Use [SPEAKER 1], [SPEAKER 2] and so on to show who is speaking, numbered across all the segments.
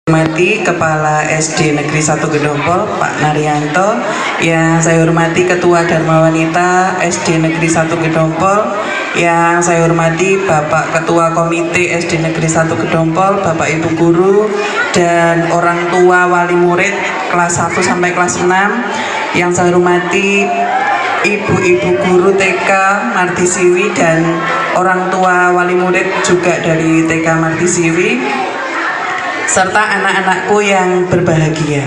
[SPEAKER 1] Hormati Kepala SD Negeri 1 Gedompol Pak Naryanto, yang saya hormati Ketua Dharma Wanita SD Negeri 1 Gedompol, yang saya hormati Bapak Ketua Komite SD Negeri 1 Gedompol, Bapak Ibu Guru, dan orang tua wali murid kelas 1 sampai kelas 6, yang saya hormati Ibu-ibu guru TK Martisiwi dan orang tua wali murid juga dari TK Martisiwi, serta anak-anakku yang berbahagia.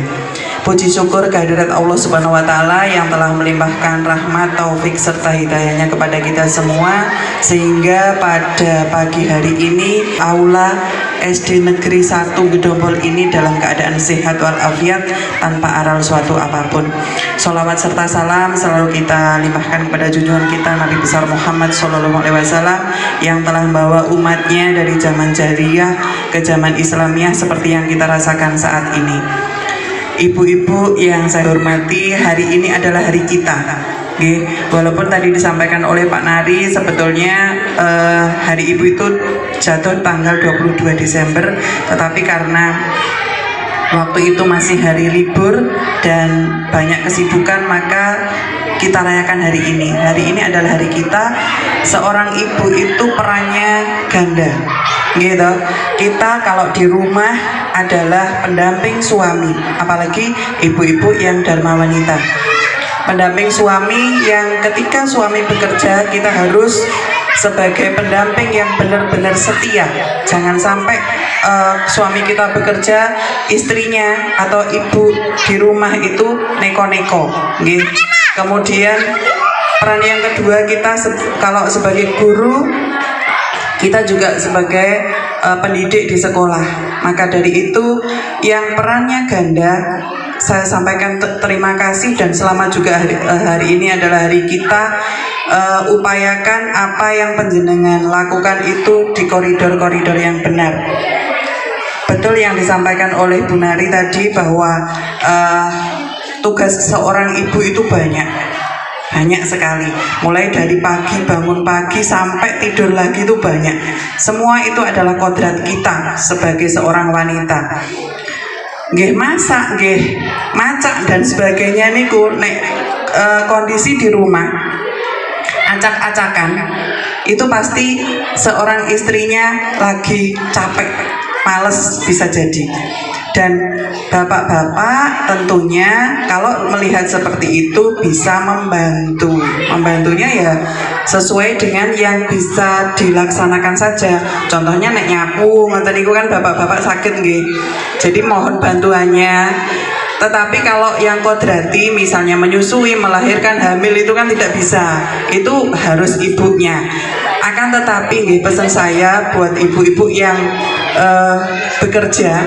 [SPEAKER 1] Puji syukur kehadirat Allah Subhanahu wa Ta'ala yang telah melimpahkan rahmat, taufik serta hidayahnya kepada kita semua, sehingga pada pagi hari ini aula SD Negeri 1 Gedompol ini dalam keadaan sehat walafiat tanpa aral suatu apapun. Sholawat serta salam selalu kita limpahkan kepada junjungan kita Nabi besar Muhammad SAW yang telah membawa umatnya dari zaman jahiliyah ke zaman Islamiyah seperti yang kita rasakan saat ini. Ibu-ibu yang saya hormati, hari ini adalah hari kita. Walaupun tadi disampaikan oleh Pak Nari, sebetulnya hari ibu itu jatuh tanggal 22 Desember, tetapi karena waktu itu masih hari libur dan banyak kesibukan, maka kita rayakan hari ini. Hari ini adalah hari kita. Seorang ibu itu perannya ganda, gitu. Kita kalau di rumah adalah pendamping suami, apalagi ibu-ibu yang dharma wanita. Pendamping suami yang ketika suami bekerja, kita harus sebagai pendamping yang benar-benar setia. Jangan sampai suami kita bekerja, istrinya atau ibu di rumah itu neko-neko, gitu. Kemudian peran yang kedua, kita kalau sebagai guru, kita juga sebagai pendidik di sekolah. Maka dari itu yang perannya ganda, saya sampaikan terima kasih dan selamat juga hari ini adalah hari kita. Upayakan apa yang panjenengan lakukan itu di koridor-koridor yang benar. Betul yang disampaikan oleh Bu Nari tadi bahwa tugas seorang ibu itu banyak sekali, mulai dari pagi, bangun pagi sampai tidur lagi itu banyak. Semua itu adalah kodrat kita sebagai seorang wanita. Nggih masak, nggih macak dan sebagainya niku nek kondisi di rumah acak-acakan itu pasti seorang istrinya lagi capek, males bisa jadi. Dan bapak-bapak tentunya kalau melihat seperti itu bisa membantunya ya sesuai dengan yang bisa dilaksanakan saja. Contohnya nek nyapu, ngoten niku kan bapak-bapak sakit nggih. Jadi mohon bantuannya. Tetapi kalau yang kodrati misalnya menyusui, melahirkan, hamil itu kan tidak bisa. Itu harus ibunya. Akan tetapi nggih, pesan saya buat ibu-ibu yang bekerja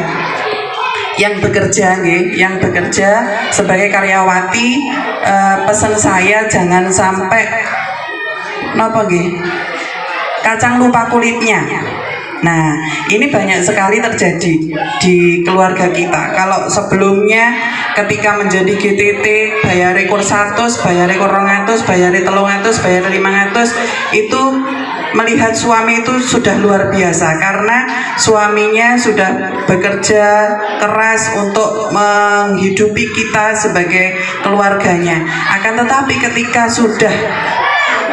[SPEAKER 1] sebagai karyawati, pesan saya jangan sampai kacang lupa kulitnya. Nah, ini banyak sekali terjadi di keluarga kita. Kalau sebelumnya ketika menjadi GTT bayar rekor 100, bayar rekor 200, bayar 300, bayar 500, itu melihat suami itu sudah luar biasa karena suaminya sudah bekerja keras untuk menghidupi kita sebagai keluarganya. Akan tetapi ketika sudah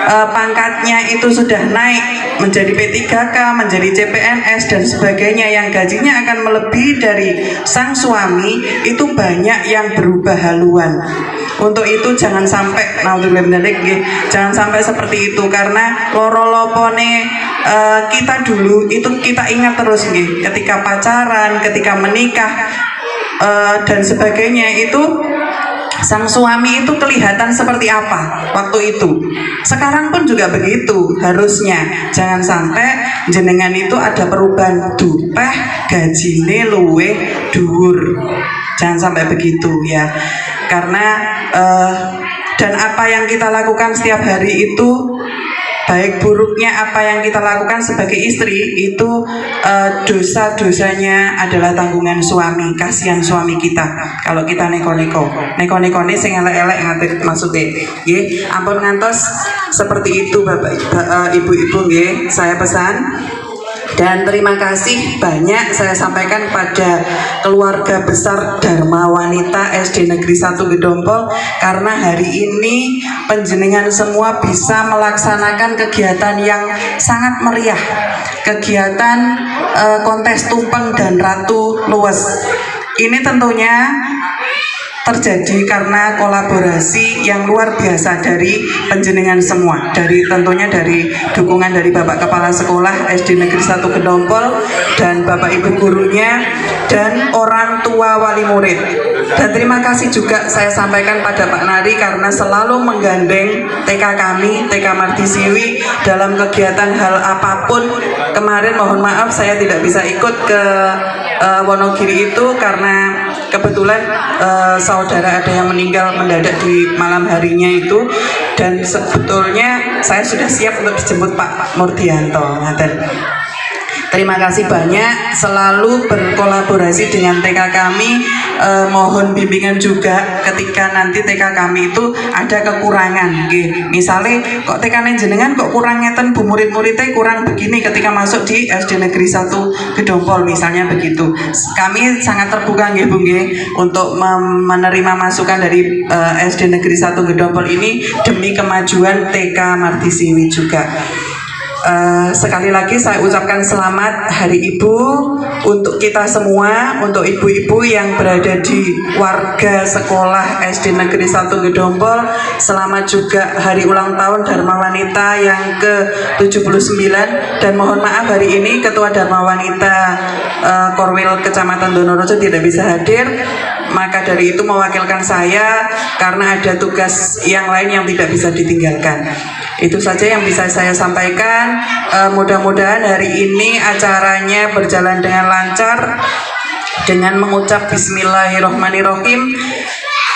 [SPEAKER 1] pangkatnya itu sudah naik menjadi P3K, menjadi CPNS dan sebagainya, yang gajinya akan melebihi dari sang suami, itu banyak yang berubah haluan. Untuk itu jangan sampai jangan sampai seperti itu, karena loro-lopone kita dulu itu kita ingat terus nggih, ketika pacaran, ketika menikah dan sebagainya, itu sang suami itu kelihatan seperti apa waktu itu. Sekarang pun juga begitu harusnya. Jangan sampai jenengan itu ada perubahan dupeh gajine luweh dhuwur. Jangan sampai begitu ya. Karena dan apa yang kita lakukan setiap hari itu, baik buruknya apa yang kita lakukan sebagai istri itu, dosa-dosanya adalah tanggungan suami. Kasihan suami kita kalau kita neko-neko ini sing elek-elek nganti maksudnya nggih. Ampun ngantos seperti itu Bapak Ibu-ibu nggih. Saya pesan Dan terima kasih banyak saya sampaikan pada keluarga besar Dharma Wanita SD Negeri 1 Gedompol, karena hari ini panjenengan semua bisa melaksanakan kegiatan yang sangat meriah, kegiatan kontes tumpeng dan ratu luwes. Ini tentunya terjadi karena kolaborasi yang luar biasa dari panjenengan semua, tentunya dari dukungan dari Bapak Kepala Sekolah SD Negeri 1 Gedompol dan Bapak Ibu gurunya dan orang tua wali murid. Dan terima kasih juga saya sampaikan pada Pak Nari karena selalu menggandeng TK kami, TK Martisiwi dalam kegiatan hal apapun. Kemarin mohon maaf saya tidak bisa ikut ke Wonogiri itu karena kebetulan saudara ada yang meninggal mendadak di malam harinya itu, dan sebetulnya saya sudah siap untuk dijemput Pak Murdianto. Terima kasih banyak, selalu berkolaborasi dengan TK kami. Mohon bimbingan juga ketika nanti TK kami itu ada kekurangan. Misalnya kok TK jenengan kok kurang ngeten bu, murid-muridnya kurang begini ketika masuk di SD Negeri 1 Gedompol misalnya begitu. Kami sangat terbuka nggih Bu nggih untuk menerima masukan dari SD Negeri 1 Gedompol ini demi kemajuan TK Martisiwi juga. Sekali lagi saya ucapkan selamat Hari Ibu untuk kita semua, untuk ibu-ibu yang berada di warga sekolah SD Negeri 1 Gedompol. Selamat juga hari ulang tahun Dharma Wanita yang ke-79, dan mohon maaf hari ini Ketua Dharma Wanita Korwil Kecamatan Donorejo tidak bisa hadir. Maka dari itu mewakilkan saya karena ada tugas yang lain yang tidak bisa ditinggalkan. Itu saja yang bisa saya sampaikan. Mudah-mudahan hari ini acaranya berjalan dengan lancar dengan mengucap Bismillahirrohmanirrohim.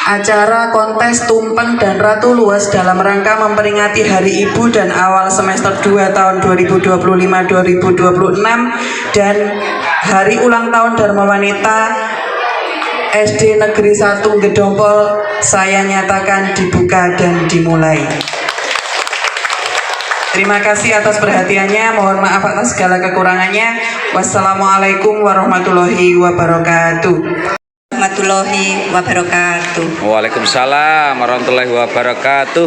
[SPEAKER 1] Acara kontes tumpeng dan ratu luwes dalam rangka memperingati Hari Ibu dan awal semester 2 tahun 2025-2026 dan hari ulang tahun Dharma Wanita SD Negeri 1 Gedompol saya nyatakan dibuka dan dimulai. Terima kasih atas perhatiannya, mohon maaf atas segala kekurangannya. Wassalamualaikum warahmatullahi wabarakatuh.
[SPEAKER 2] Warahmatullahi wabarakatuh.
[SPEAKER 3] Waalaikumsalam warahmatullahi wabarakatuh.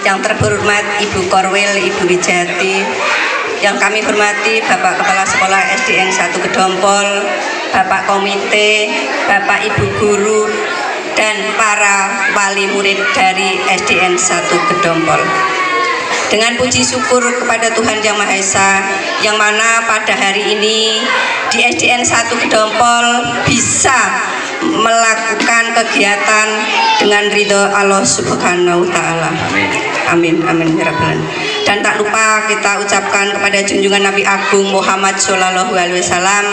[SPEAKER 2] Yang terhormat Ibu Korwil, Ibu Wijati, yang kami hormati Bapak Kepala Sekolah SDN 1 Gedompol, Bapak Komite, Bapak Ibu Guru, dan para wali murid dari SDN 1 Gedompol. Dengan puji syukur kepada Tuhan Yang Maha Esa, yang mana pada hari ini di SDN 1 Gedompol bisa melakukan kegiatan dengan ridho Allah Subhanahu wa Ta'ala. Amin, amin ya Rabbal Alamin. Dan tak lupa kita ucapkan kepada junjungan Nabi Agung Muhammad Shallallahu Alaihi Wasallam,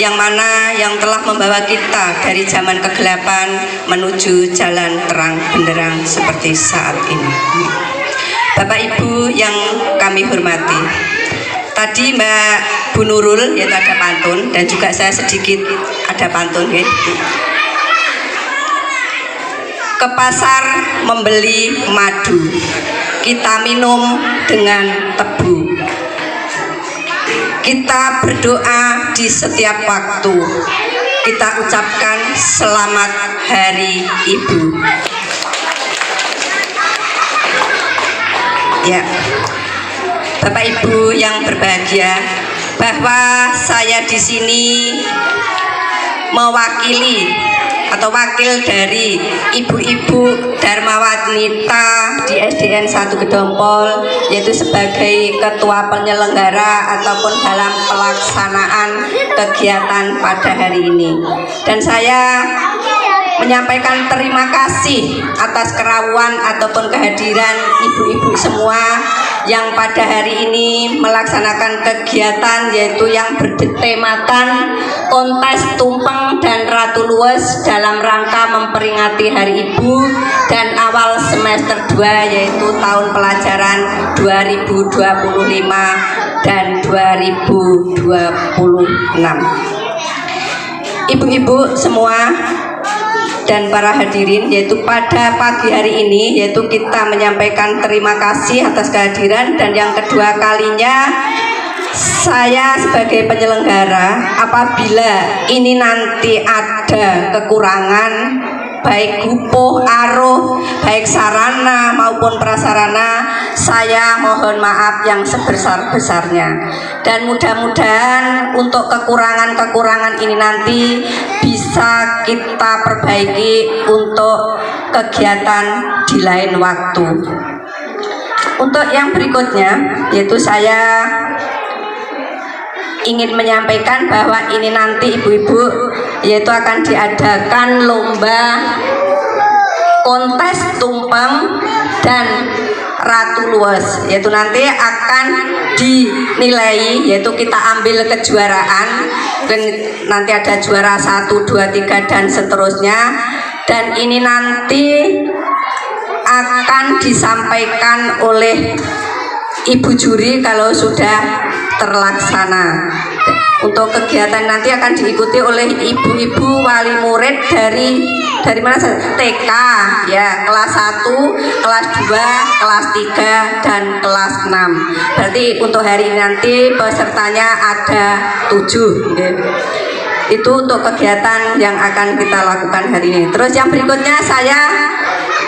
[SPEAKER 2] yang mana yang telah membawa kita dari zaman kegelapan menuju jalan terang benderang seperti saat ini. Bapak Ibu yang kami hormati, tadi Mbak Bu Nurul yaitu ada pantun, dan juga saya sedikit ada pantun ya. Ke pasar membeli madu, kita minum dengan tebu, kita berdoa di setiap waktu, kita ucapkan selamat Hari Ibu. Ya, Bapak Ibu yang berbahagia, bahwa saya di sini mewakili atau wakil dari ibu-ibu Dharma Wanita di SDN 1 Gedompol, yaitu sebagai ketua penyelenggara ataupun dalam pelaksanaan kegiatan pada hari ini. Dan saya menyampaikan terima kasih atas kerawan ataupun kehadiran ibu-ibu semua yang pada hari ini melaksanakan kegiatan, yaitu yang bertemakan kontes tumpeng dan ratu luwes dalam rangka memperingati Hari Ibu dan awal semester 2, yaitu tahun pelajaran 2025 dan 2026. Ibu-ibu semua dan para hadirin, yaitu pada pagi hari ini yaitu kita menyampaikan terima kasih atas kehadiran, dan yang kedua kalinya saya sebagai penyelenggara, apabila ini nanti ada kekurangan baik gupuh, aruh, baik sarana maupun prasarana, saya mohon maaf yang sebesar-besarnya. Dan mudah-mudahan untuk kekurangan-kekurangan ini nanti bisa kita perbaiki untuk kegiatan di lain waktu. Untuk yang berikutnya, yaitu saya ingin menyampaikan bahwa ini nanti ibu-ibu yaitu akan diadakan lomba kontes tumpeng dan ratu luwes, yaitu nanti akan dinilai, yaitu kita ambil kejuaraan dan nanti ada juara 1, 2, 3 dan seterusnya, dan ini nanti akan disampaikan oleh ibu juri kalau sudah terlaksana. Untuk kegiatan nanti akan diikuti oleh ibu-ibu wali murid dari mana saja? TK ya, kelas 1, kelas 2, kelas 3 dan kelas 6. Berarti untuk hari ini nanti pesertanya ada 7 ya. Itu untuk kegiatan yang akan kita lakukan hari ini. Terus yang berikutnya saya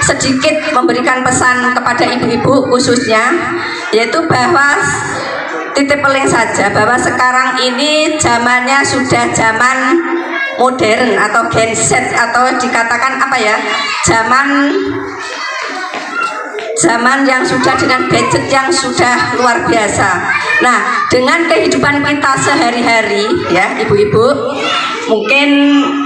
[SPEAKER 2] sedikit memberikan pesan kepada ibu-ibu khususnya, yaitu bahwa titip peling saja bahwa sekarang ini zamannya sudah zaman modern atau Gen Z atau dikatakan apa ya, zaman yang sudah dengan gadget yang sudah luar biasa. Nah, dengan kehidupan kita sehari-hari ya ibu-ibu, mungkin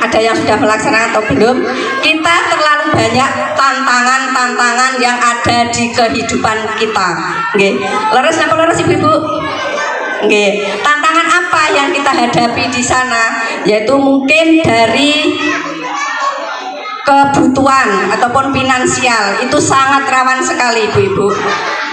[SPEAKER 2] ada yang sudah melaksanakan atau belum, kita terlalu banyak tantangan-tantangan yang ada di kehidupan kita. Nggih. Leres napa leres ibu-ibu? Nggih. Tantangan apa yang kita hadapi di sana? Yaitu mungkin dari kebutuhan ataupun finansial, itu sangat rawan sekali ibu-ibu.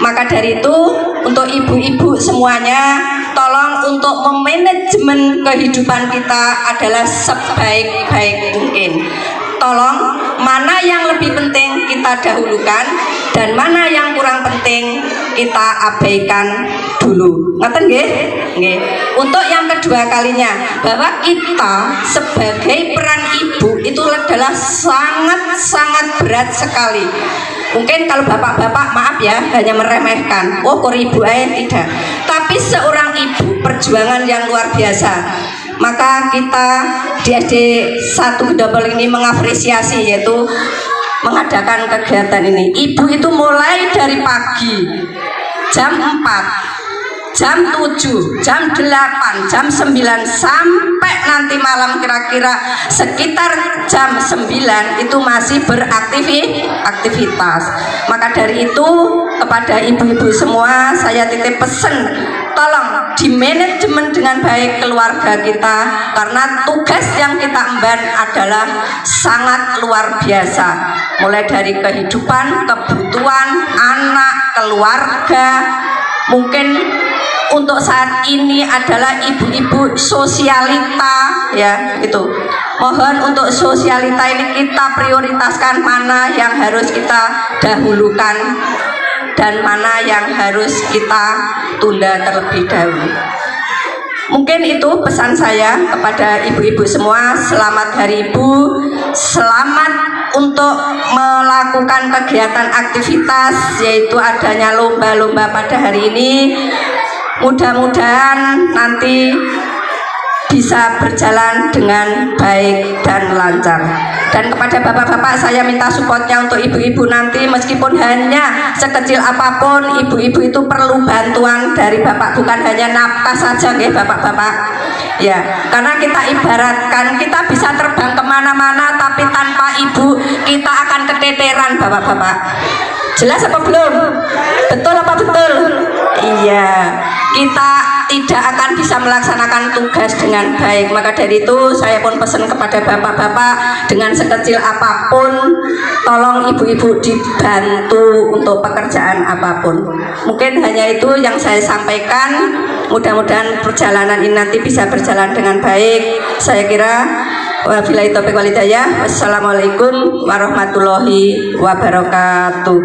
[SPEAKER 2] Maka dari itu untuk ibu-ibu semuanya, tolong untuk memanajemen kehidupan kita adalah sebaik-baik mungkin. Tolong mana yang lebih penting kita dahulukan dan mana yang kurang penting kita abaikan dulu. Ngoten nggih? Nggih. Untuk yang kedua kalinya, bahwa kita sebagai peran ibu itu adalah sangat-sangat berat sekali. Mungkin kalau bapak-bapak maaf ya hanya meremehkan, oh kok ibu tidak. Tapi seorang ibu perjuangan yang luar biasa. Maka kita di SD 1 Gedopol ini mengapresiasi, yaitu mengadakan kegiatan ini. Ibu itu mulai dari pagi jam 4, jam 7, jam 8, jam 9 sampai nanti malam kira-kira sekitar jam 9 itu masih beraktivitas. Maka dari itu kepada ibu-ibu semua saya titip pesan, tolong dimanajemen dengan baik keluarga kita, karena tugas yang kita emban adalah sangat luar biasa, mulai dari kehidupan, kebutuhan anak, keluarga. Mungkin untuk saat ini adalah ibu-ibu sosialita ya, itu mohon untuk sosialita ini kita prioritaskan mana yang harus kita dahulukan dan mana yang harus kita tunda terlebih dahulu. Mungkin itu pesan saya kepada ibu-ibu semua. Selamat Hari Ibu, selamat untuk melakukan kegiatan aktivitas, yaitu adanya lomba-lomba pada hari ini. Mudah-mudahan nanti bisa berjalan dengan baik dan lancar. Dan kepada bapak-bapak saya minta supportnya untuk ibu-ibu nanti, meskipun hanya sekecil apapun, ibu-ibu itu perlu bantuan dari bapak, bukan hanya nafkah saja nggih bapak-bapak ya, karena kita ibaratkan kita bisa terbang kemana-mana, tapi tanpa ibu kita akan keteteran bapak-bapak. Jelas apa belum? Betul apa betul? Iya, kita tidak akan bisa melaksanakan tugas dengan baik. Maka dari itu saya pun pesan kepada bapak-bapak, dengan sekecil apapun tolong ibu-ibu dibantu untuk pekerjaan apapun. Mungkin hanya itu yang saya sampaikan. Mudah-mudahan perjalanan ini nanti bisa berjalan dengan baik. Saya kira wabillahi taufiq wal hidayah. Wassalamualaikum warahmatullahi wabarakatuh.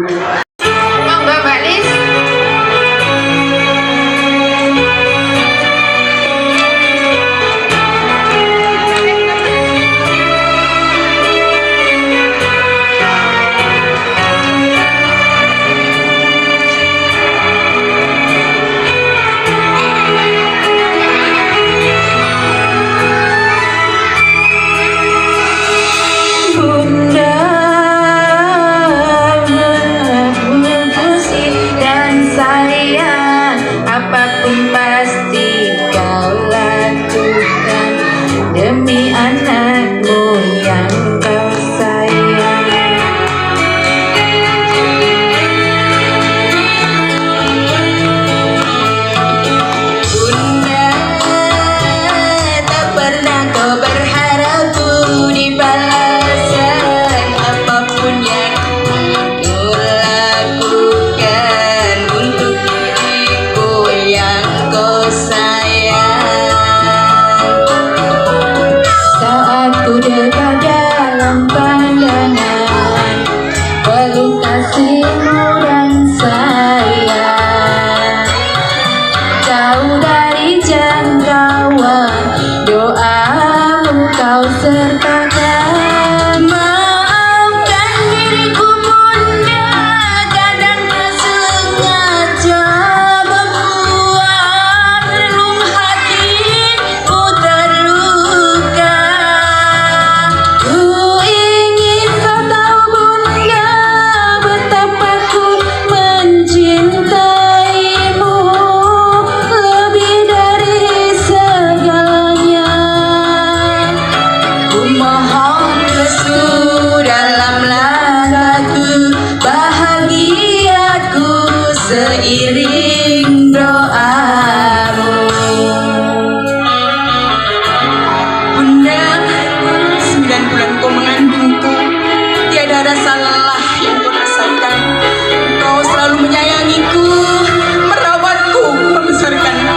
[SPEAKER 4] kau sertakan. Maafkan diriku bunda, kadang tak sengaja membuat relung hatiku terluka. Ku ingin kau tahu bunda, betapa ku mencintaimu lebih dari segalanya. Ku mohon restu dalam langkahku, bahagiaku seiring doamu. Bunda, 9 bulan kau mengandungku, tiada rasa lelah yang kau rasakan. Kau selalu menyayangiku, merawatku, membesarkanku.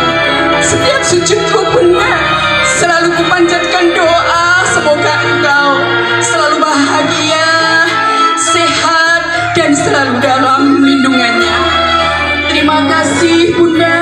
[SPEAKER 4] Setiap sujudku bunda, selalu kupanjatkan doa, semoga engkau selalu bahagia, sehat, dan selalu dalam lindungannya. Terima kasih bunda.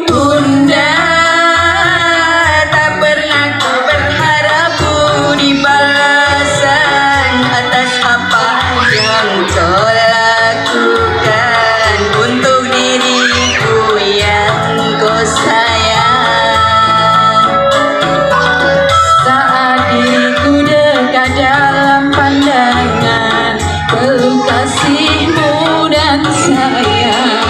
[SPEAKER 4] Bunda, tak pernah ku berharap budi balasan atas apa yang kau lakukan untuk diriku yang kau sayang. Saat diriku dekat dalam pandangan, peluk kasihmu dan sayang.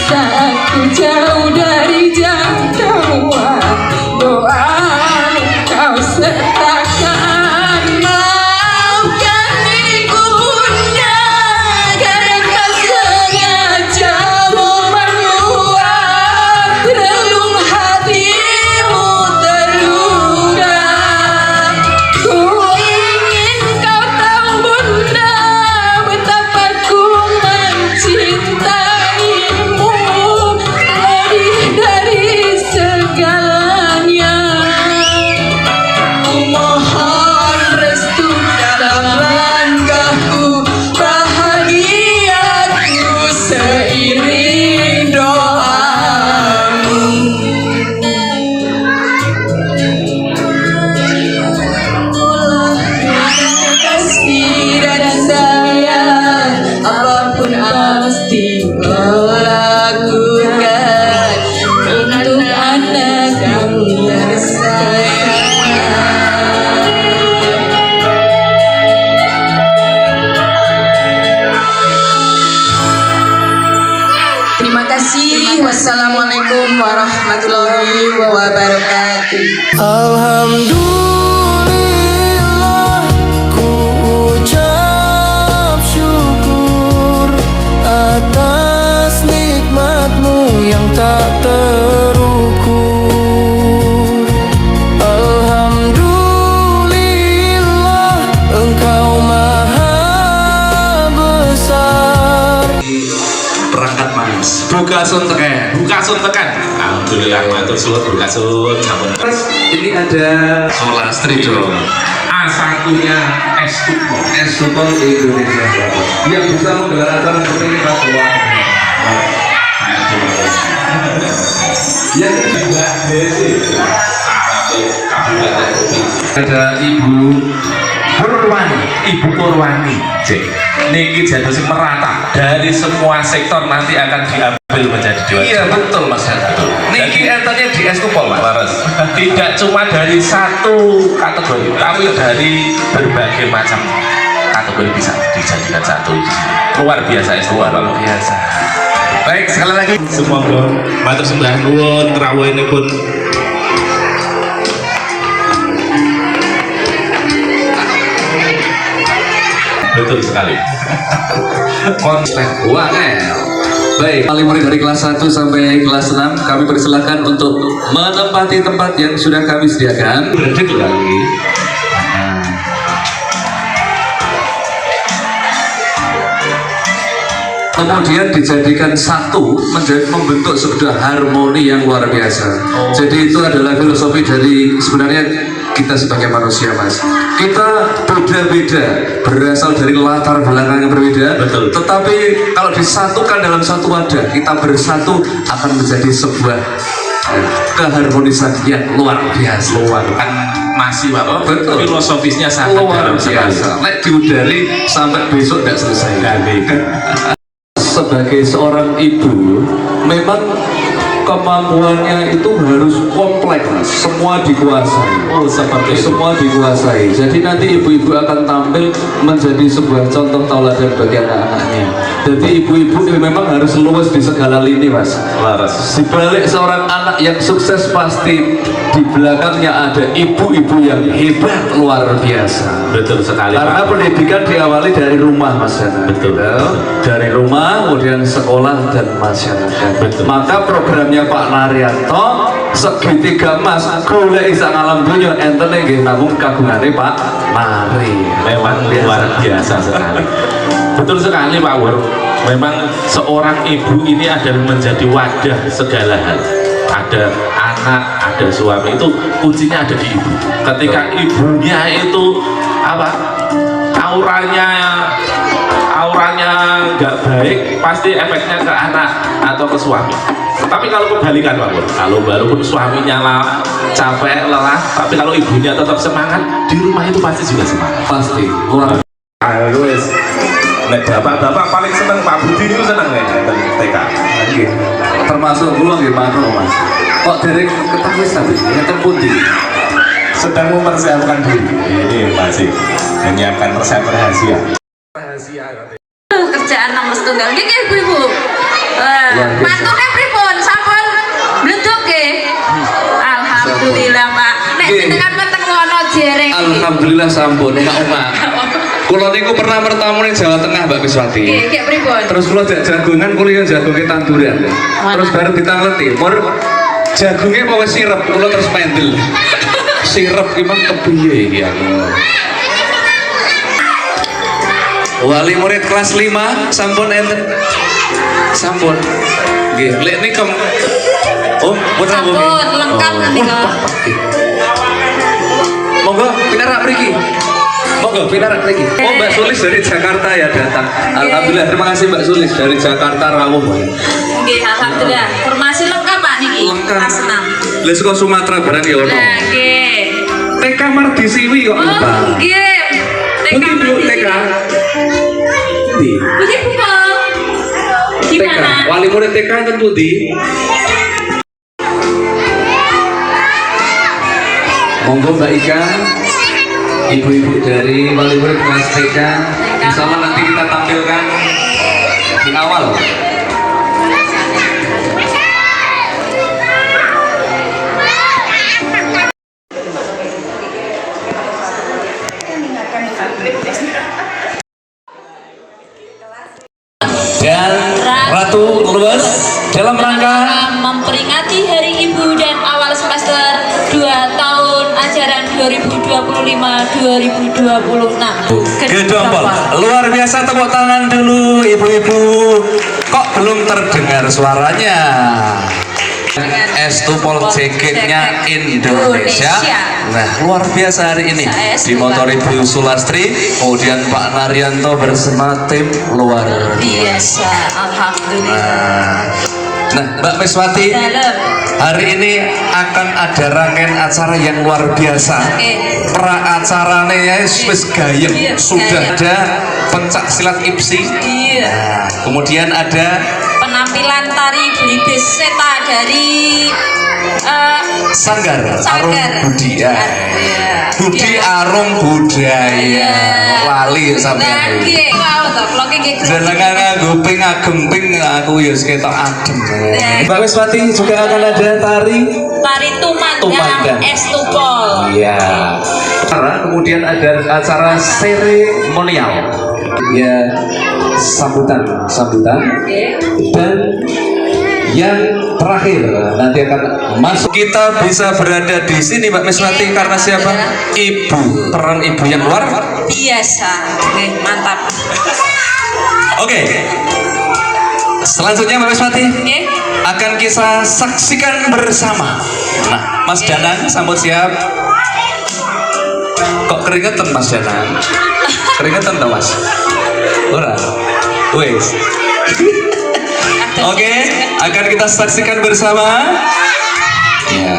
[SPEAKER 4] Saat ku jauh dari jangkauan, doa kau sertakan. Maafkan diriku bunda, kadang tak sengaja membuat relung hatimu terluka. Ku ingin kau tahu bunda, betapa ku mencintaimu lebih dari segalanya. Ku mohon restu dalam langkahku, bahagiaku seiring doamu. Kasih dan sayang, apapun pasti kau lakukan untuk anak yang tersayang. Terima kasih. Wassalamualaikum warahmatullahi wabarakatuh.
[SPEAKER 5] Alhamdulillah, ku ucap syukur atas nikmatmu yang tak terukur. Alhamdulillah, engkau maha besar.
[SPEAKER 6] Perangkat manis buka sun tekan alhamdulillah matur suwun buka sun sampun.
[SPEAKER 7] Terus ini ada
[SPEAKER 6] Solastri dong A1-nya
[SPEAKER 7] Estupol Indonesia yang bisa menggelar acara seperti ini Pak Tua. Yang juga ada Ibu Purwani
[SPEAKER 6] niki jatuh merata dari semua sektor nanti akan diambil menjadi juara.
[SPEAKER 7] Iya betul Mas betul.
[SPEAKER 6] Niki
[SPEAKER 7] enternya di Estupol Mas.
[SPEAKER 6] Tidak cuma dari satu kategori, tapi dari berbagai macam kategori bisa dijadikan satu. Luar biasa itu luar biasa.
[SPEAKER 7] Baik sekali lagi
[SPEAKER 6] Semoga matur sembah nuwun rawuh ini pun betul sekali.
[SPEAKER 7] konsep UAL. Baik, paling murid dari kelas 1 sampai kelas 6 kami persilahkan untuk menempati tempat yang sudah kami sediakan.
[SPEAKER 6] Berdek lagi.
[SPEAKER 7] kemudian dijadikan satu menjadi membentuk sebuah harmoni yang luar biasa. Jadi itu adalah filosofi dari sebenarnya kita sebagai manusia, Mas. Kita beda-beda, berasal dari latar belakang yang berbeda.
[SPEAKER 6] Betul.
[SPEAKER 7] Tetapi kalau disatukan dalam satu wadah, kita bersatu akan menjadi sebuah keharmonisan yang luar biasa.
[SPEAKER 6] kan masih Bapak,
[SPEAKER 7] Betul.
[SPEAKER 6] filosofisnya sangat
[SPEAKER 7] Luar
[SPEAKER 6] dalam sekali.
[SPEAKER 7] biasa. Nek diudari sampai besok tidak selesai. Sebagai seorang ibu, memang kemampuannya itu harus kompleks, semua dikuasai.
[SPEAKER 6] Oh, seperti itu.
[SPEAKER 7] Semua dikuasai. Jadi nanti ibu-ibu akan tampil menjadi sebuah contoh tauladan bagi anak-anaknya. Jadi ibu-ibu ini memang harus luwes di segala lini, Mas.
[SPEAKER 6] Laras.
[SPEAKER 7] Di balik seorang anak yang sukses pasti di belakangnya ada ibu-ibu yang hebat luar biasa.
[SPEAKER 6] Betul sekali
[SPEAKER 7] Karena
[SPEAKER 6] Pak.
[SPEAKER 7] pendidikan diawali dari rumah, Mas Yana.
[SPEAKER 6] Betul.
[SPEAKER 7] Dari rumah, kemudian sekolah dan masyarakat.
[SPEAKER 6] Betul.
[SPEAKER 7] Maka programnya Pak Naryanto segitiga Mas golek sak alam dunya enten nggih namung kagungane Pak Mari.
[SPEAKER 6] Memang luar biasa sekali. Betul sekali Pak Wur. Memang seorang ibu ini adalah menjadi wadah segala hal. Ada anak, ada suami, itu kuncinya ada di ibu. Ketika ibunya itu apa? Auranya nggak baik, pasti efeknya ke anak atau ke suami. Tapi kalau kebalikan Pak Pur, kalau walaupun suaminya capek, lelah, tapi kalau ibunya tetap semangat, di rumah itu pasti juga semangat.
[SPEAKER 7] Pasti luar
[SPEAKER 6] Ayo wes. Nek bapak paling seneng Pak Budi itu seneng nih TK.
[SPEAKER 7] lagi. Termasuk kula nggih makro, Mas. Kok derek ketahuis tapi ngeten pundi?
[SPEAKER 6] Sedang mempersiapkan diri. Ini masih menyiapkan resep rahasia. Rahasia.
[SPEAKER 4] Kerjaan nomor setunggal nggih nggih ibu-ibu. Mantune pripun? Sampun mleduk nggih. Alhamdulillah, Pak. Nek
[SPEAKER 7] Nggih.
[SPEAKER 4] jenengan meteng ngono jereng iki.
[SPEAKER 7] Alhamdulillah sampun mak-mak. Kula niku pernah bertamu ning Jawa Tengah, Mbak Miswati.
[SPEAKER 4] Nggih, nggih pripun?
[SPEAKER 7] Terus kula jak jagongan kula yang jagonge tanduran. Terus baru ditangleti, mur jagungnya mau sirep, kula terus pendel. Sirep ki mah kepiye iki aku. Wali murid kelas 5 sampun enten. Sampun. Nggih, lek nikem. Oh, putra bumi.
[SPEAKER 4] Sampun lengkap nika.
[SPEAKER 7] Monggo pinarak mriki. Monggo pinarak mriki. Oh, Mbak Sulis dari Jakarta ya datang. Alhamdulillah, terima kasih Mbak Sulis dari Jakarta rawuh.
[SPEAKER 4] Nggih, alhamdulillah. Formasi lengkap Pak niki.
[SPEAKER 7] Lengkap.
[SPEAKER 4] Kelas 6.
[SPEAKER 7] Lah saka Sumatera barang ya ono.
[SPEAKER 4] Nah, nggih.
[SPEAKER 7] TK Mardisiwi kok.
[SPEAKER 4] Oh, nggih.
[SPEAKER 7] Pundi Bu TK? Pundi?
[SPEAKER 4] Pundi Bu? Di
[SPEAKER 7] TK.
[SPEAKER 4] mana?
[SPEAKER 7] Wali murid TK enten pundi? Monggo Mbak Ika, ibu-ibu dari wali murid kelas TK, insya Allah nanti kita tampilkan di awal. Dan Ratu Luwes dalam rangka
[SPEAKER 4] memperingati Hari Ibu dan awal semester 2 tahun ajaran 2025-2026
[SPEAKER 7] Gedompol. Luar biasa, tepuk tangan dulu ibu-ibu. Kok belum terdengar suaranya? Estupol jaketnya Indonesia. Nah, luar biasa hari ini. Dimotori Bu Sulastri, kemudian Pak Naryanto bersama tim luar
[SPEAKER 4] biasa. Alhamdulillah.
[SPEAKER 7] Nah, Mbak Miswati, hari ini akan ada rangkaian acara yang luar biasa. Pra acaranya ya wis gayeng, sudah ada pencak silat IPSI.
[SPEAKER 4] Iya.
[SPEAKER 7] Nah, kemudian ada
[SPEAKER 4] Penampilan tari Belibis Seta dari
[SPEAKER 7] Sanggar Arum Budaya.
[SPEAKER 4] Iya.
[SPEAKER 7] Budi Arum Budaya. Wali sampeyan.
[SPEAKER 4] Nggih, wow to, kula ki nggih.
[SPEAKER 7] Jenengan nganggo ping agemping aku ya ketok adem. Mbak Miswati juga akan ada tari.
[SPEAKER 4] Tari
[SPEAKER 7] Tumandang.
[SPEAKER 4] Tumandang Estupol.
[SPEAKER 7] Iya. Kemudian ada acara seremonial. Ya, sambutan. Dan yang terakhir nanti akan masuk. Kita bisa berada di sini Mbak Miswati karena siapa? Ibu, peran ibu yang luar
[SPEAKER 4] Biasa. Oke, mantap.
[SPEAKER 7] Oke. selanjutnya Mbak Meswati akan kita saksikan bersama. Nah, Mas Danang sambut siap. Kok keringetan Mas Danang? Keringetan toh Mas? Ora. Wes. Oke, akan kita saksikan bersama. Ya.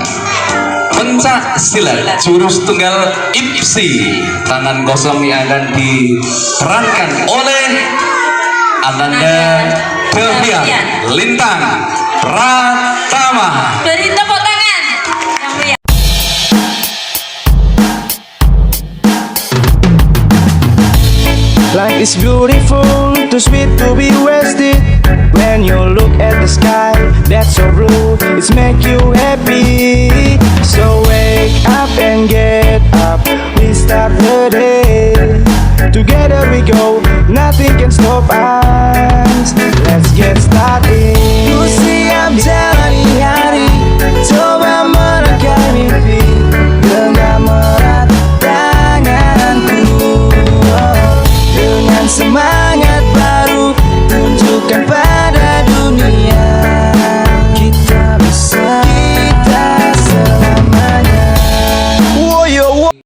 [SPEAKER 7] Pencak silat jurus tunggal IPSI tangan kosong yang akan diperankan oleh Ananda Delvian Lintang Pratama.
[SPEAKER 4] Beri tepuk tangan yang meriah.
[SPEAKER 5] Life is beautiful, too sweet to be wasted. When you look at the sky, that's so blue, it's make you happy. So wake up and get up, we start the day. Together we go, nothing can stop us. Let's get started. Ku siap jalani hari, coba melangkah mimpi. Genggam erat tanganku, dengan semangat baru tunjukkan